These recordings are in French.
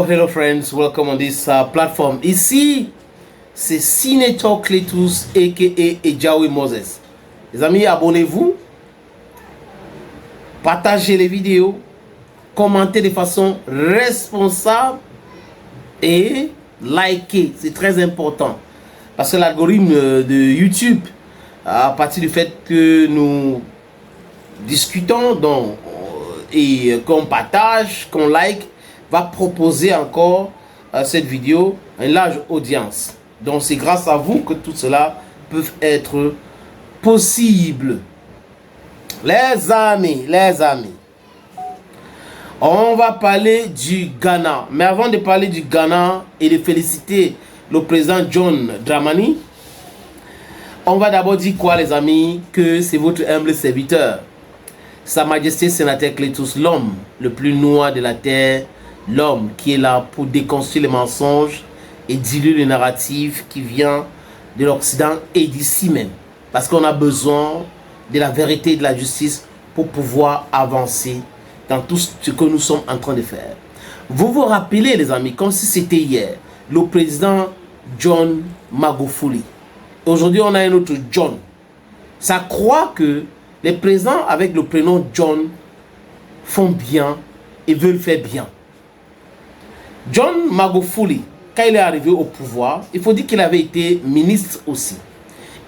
Hello friends, welcome on this platform. Ici, c'est Senator Cletus aka Ejawe Moses. Les amis, abonnez-vous, partagez les vidéos, commentez de façon responsable et likez. C'est très important parce que l'algorithme de YouTube, à partir du fait que nous discutons et qu'on partage, qu'on like, va proposer encore cette vidéo à une large audience. Donc c'est grâce à vous que tout cela peut être possible. Les amis, on va parler du Ghana. Mais avant de parler du Ghana et de féliciter le président John Dramani, on va d'abord dire quoi les amis? Que c'est votre humble serviteur, Sa Majesté Sénateur Cletus, l'homme le plus noir de la terre, l'homme qui est là pour déconstruire les mensonges et diluer le narratif qui vient de l'Occident et d'ici même. Parce qu'on a besoin de la vérité et de la justice pour pouvoir avancer dans tout ce que nous sommes en train de faire. Vous vous rappelez les amis, comme si c'était hier, le président John Magufuli. Aujourd'hui on a un autre John. Ça croit que les présidents avec le prénom John font bien et veulent faire bien. John Magufuli, quand il est arrivé au pouvoir, il faut dire qu'il avait été ministre aussi.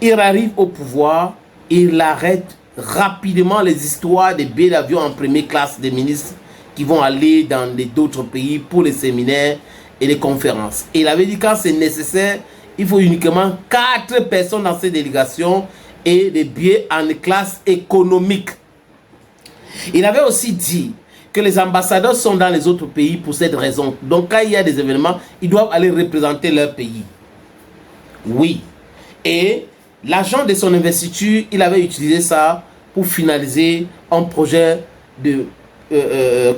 Il arrive au pouvoir et il arrête rapidement les histoires des billets d'avion en première classe des ministres qui vont aller dans d'autres pays pour les séminaires et les conférences. Et il avait dit quand c'est nécessaire, il faut uniquement 4 personnes dans ces délégations et des billets en classe économique. Il avait aussi dit que les ambassadeurs sont dans les autres pays pour cette raison. Donc quand il y a des événements, ils doivent aller représenter leur pays. Oui. Et l'argent de son investiture, il avait utilisé ça pour finaliser un projet de,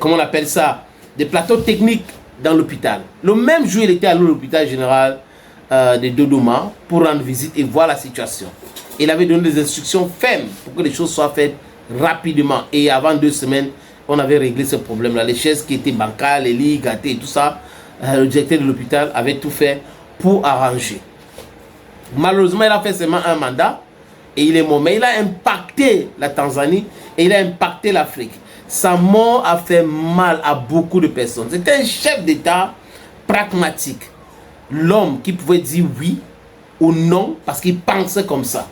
comment on appelle ça, des plateaux techniques dans l'hôpital. Le même jour, il était à l'hôpital général de Dodoma pour rendre visite et voir la situation. Il avait donné des instructions fermes pour que les choses soient faites rapidement. Et avant 2 semaines, on avait réglé ce problème-là. Les chaises qui étaient bancales, les lits gâtés et tout ça, le directeur de l'hôpital avait tout fait pour arranger. Malheureusement, il a fait seulement un mandat et il est mort. Mais il a impacté la Tanzanie et il a impacté l'Afrique. Sa mort a fait mal à beaucoup de personnes. C'était un chef d'État pragmatique. L'homme qui pouvait dire oui ou non parce qu'il pensait comme ça.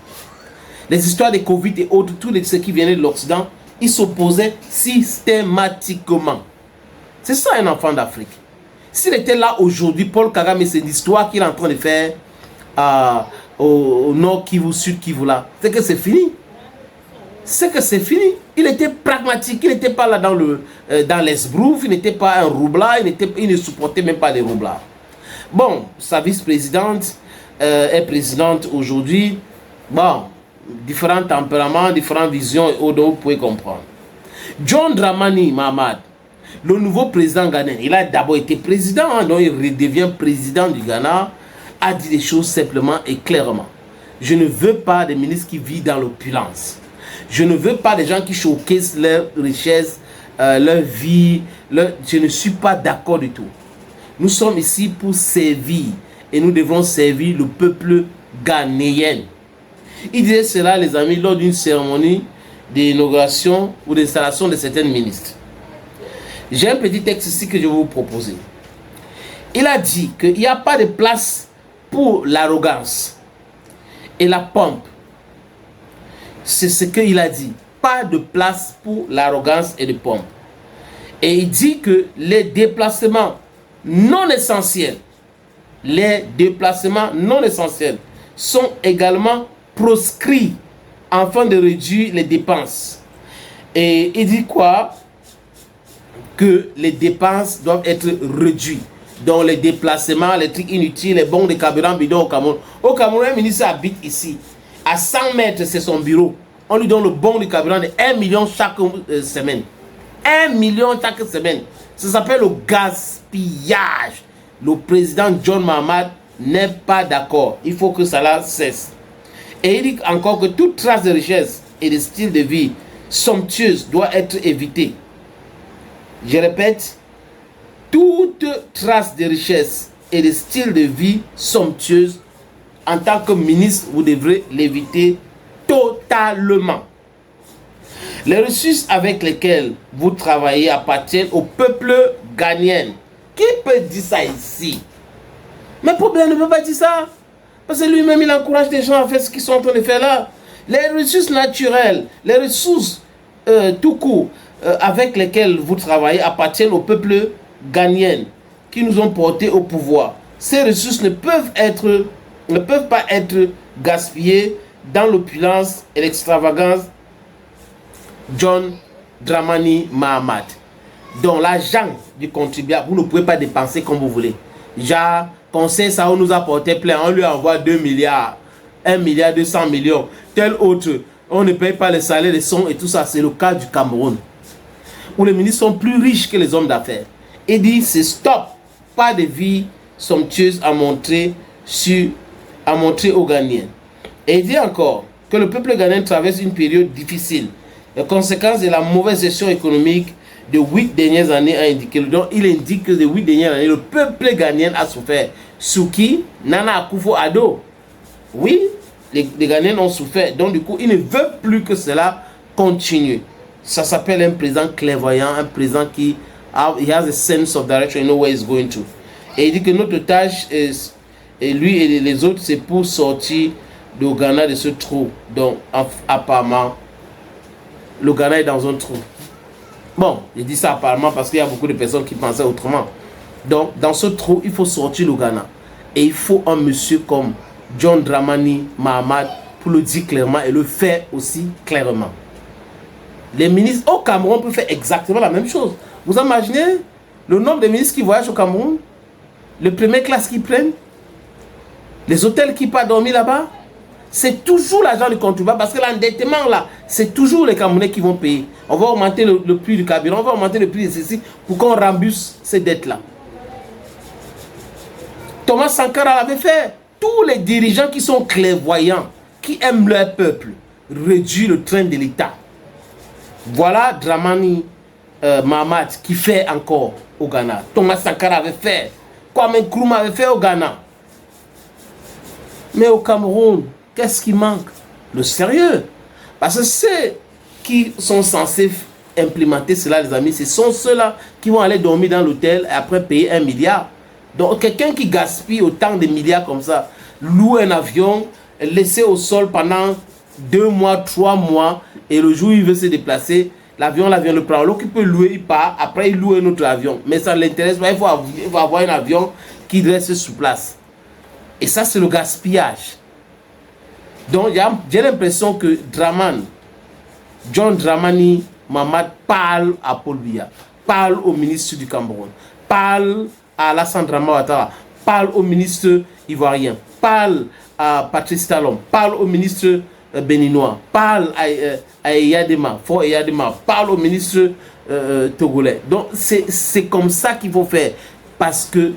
Les histoires de Covid et autres, tous ceux qui venaient de l'Occident, ils s'opposaient systématiquement. C'est ça un enfant d'Afrique. S'il était là aujourd'hui, Paul Kagame, c'est l'histoire qu'il est en train de faire au nord Kivu, sud Kivu là. C'est que c'est fini. C'est que c'est fini. Il était pragmatique. Il n'était pas là dans l'esbrouf. Il n'était pas un roublard. Il ne supportait même pas les roublards. Bon, sa vice-présidente est présidente aujourd'hui. Bon, différents tempéraments, différentes visions, dont vous pouvez comprendre. John Dramani Mahama, le nouveau président ghanéen, il a d'abord été président, donc il redevient président du Ghana, a dit des choses simplement et clairement. Je ne veux pas des ministres qui vivent dans l'opulence. Je ne veux pas des gens qui choquissent leur richesse, leur vie. Je ne suis pas d'accord du tout. Nous sommes ici pour servir et nous devons servir le peuple ghanéen. Il disait cela, les amis, lors d'une cérémonie d'inauguration ou d'installation de certains ministres. J'ai un petit texte ici que je vais vous proposer. Il a dit qu'il n'y a pas de place pour l'arrogance et la pompe. C'est ce qu'il a dit. Pas de place pour l'arrogance et la pompe. Et il dit que les déplacements non essentiels, sont également proscrits afin de réduire les dépenses. Et il dit quoi? Que les dépenses doivent être réduites. Donc les déplacements, les trucs inutiles, les bons de carburant bidon au Cameroun. Au Cameroun, un ministre habite ici. À 100 mètres, c'est son bureau. On lui donne le bon de carburant de 1 million chaque semaine. 1 million chaque semaine. Ça s'appelle le gaspillage. Le président John Mahama n'est pas d'accord. Il faut que cela cesse. Et il dit encore que toute trace de richesse et de style de vie somptueuse doit être évitée. Je répète, toute trace de richesse et de style de vie somptueuse, en tant que ministre, vous devrez l'éviter totalement. Les ressources avec lesquelles vous travaillez appartiennent au peuple ghanéen. Qui peut dire ça ici? Mais problème ne peut pas dire ça. Parce que lui-même, il encourage des gens à faire ce qu'ils sont en train de faire là. Les ressources naturelles, les ressources tout court, avec lesquelles vous travaillez appartiennent au peuple ghanéen qui nous ont portés au pouvoir. Ces ressources ne peuvent pas être gaspillées dans l'opulence et l'extravagance John Dramani Mahamat. Donc l'argent du contribuable, vous ne pouvez pas dépenser comme vous voulez. Genre, Conseil Sao nous a porté plein, on lui envoie 2 milliards, 1 milliard 200 millions, tel autre, on ne paye pas les salaires, les sons et tout ça. C'est le cas du Cameroun, où les ministres sont plus riches que les hommes d'affaires. Et dit, c'est stop, pas de vie somptueuse à montrer aux Ghanéens. Et il dit encore que le peuple ghanéen traverse une période difficile. Les conséquences de la mauvaise gestion économique de 8 dernières années a indiqué. Donc il indique que les 8 dernières années, le peuple ghanéen a souffert. Souki, Nana Akufo-Addo. Oui, les Ghanéens ont souffert. Donc du coup, il ne veut plus que cela continue. Ça s'appelle un président clairvoyant, un président qui he has a sense of direction, you know where he's going to. Et il dit que notre tâche, et lui et les autres, c'est pour sortir le Ghana de ce trou. Donc apparemment, le Ghana est dans un trou. Bon, il dit ça apparemment parce qu'il y a beaucoup de personnes qui pensaient autrement. Donc, dans ce trou, il faut sortir le Ghana. Et il faut un monsieur comme John Dramani Mahamat pour le dire clairement et le faire aussi clairement. Les ministres au Cameroun peuvent faire exactement la même chose. Vous imaginez le nombre de ministres qui voyagent au Cameroun? Les premières classes qu'ils prennent? Les hôtels qui partent dormir là-bas? C'est toujours l'argent du contribuable parce que l'endettement là, c'est toujours les Camerounais qui vont payer. On va augmenter le prix du carburant, on va augmenter le prix de ceci pour qu'on rembourse ces dettes-là. Thomas Sankara l'avait fait. Tous les dirigeants qui sont clairvoyants, qui aiment leur peuple, réduisent le train de l'État. Voilà Dramani Mahamat qui fait encore au Ghana. Thomas Sankara avait fait. Kwame Nkrumah avait fait au Ghana. Mais au Cameroun, qu'est-ce qui manque? Le sérieux. Parce que ceux qui sont censés implémenter cela, les amis, ce sont ceux-là qui vont aller dormir dans l'hôtel et après payer 1 milliard. Donc, quelqu'un qui gaspille autant de milliards comme ça, loue un avion, laisser au sol pendant 2 mois, 3 mois, et le jour où il veut se déplacer, l'avion le prend. L'autre qui peut louer, il part, après il loue un autre avion. Mais ça ne l'intéresse pas, il faut avoir un avion qui reste sur place. Et ça, c'est le gaspillage. Donc, j'ai l'impression que John Dramani Mahamat parle à Paul Biya, parle au ministre du Cameroun, parle à Alassane Dramane Ouattara, parle au ministre ivoirien, parle à Patrice Talon, parle au ministre béninois, parle à Eyadema, Fort Eyadema, parle au ministre togolais. Donc, c'est comme ça qu'il faut faire parce que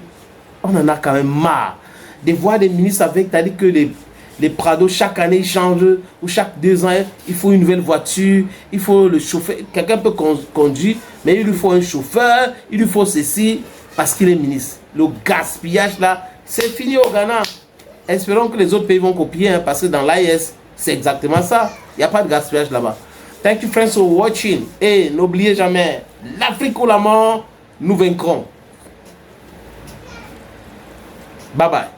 on en a quand même marre de voir des ministres avec, c'est-à-dire que les Prado, chaque année, ils changent, ou chaque 2 ans, il faut une nouvelle voiture, il faut le chauffeur. Quelqu'un peut conduire, mais il lui faut un chauffeur, il lui faut ceci, parce qu'il est ministre. Le gaspillage là, c'est fini au Ghana. Espérons que les autres pays vont copier, hein, parce que dans l'AIS, c'est exactement ça. Il n'y a pas de gaspillage là-bas. Thank you friends for watching. Et n'oubliez jamais, l'Afrique ou la mort, nous vaincrons. Bye bye.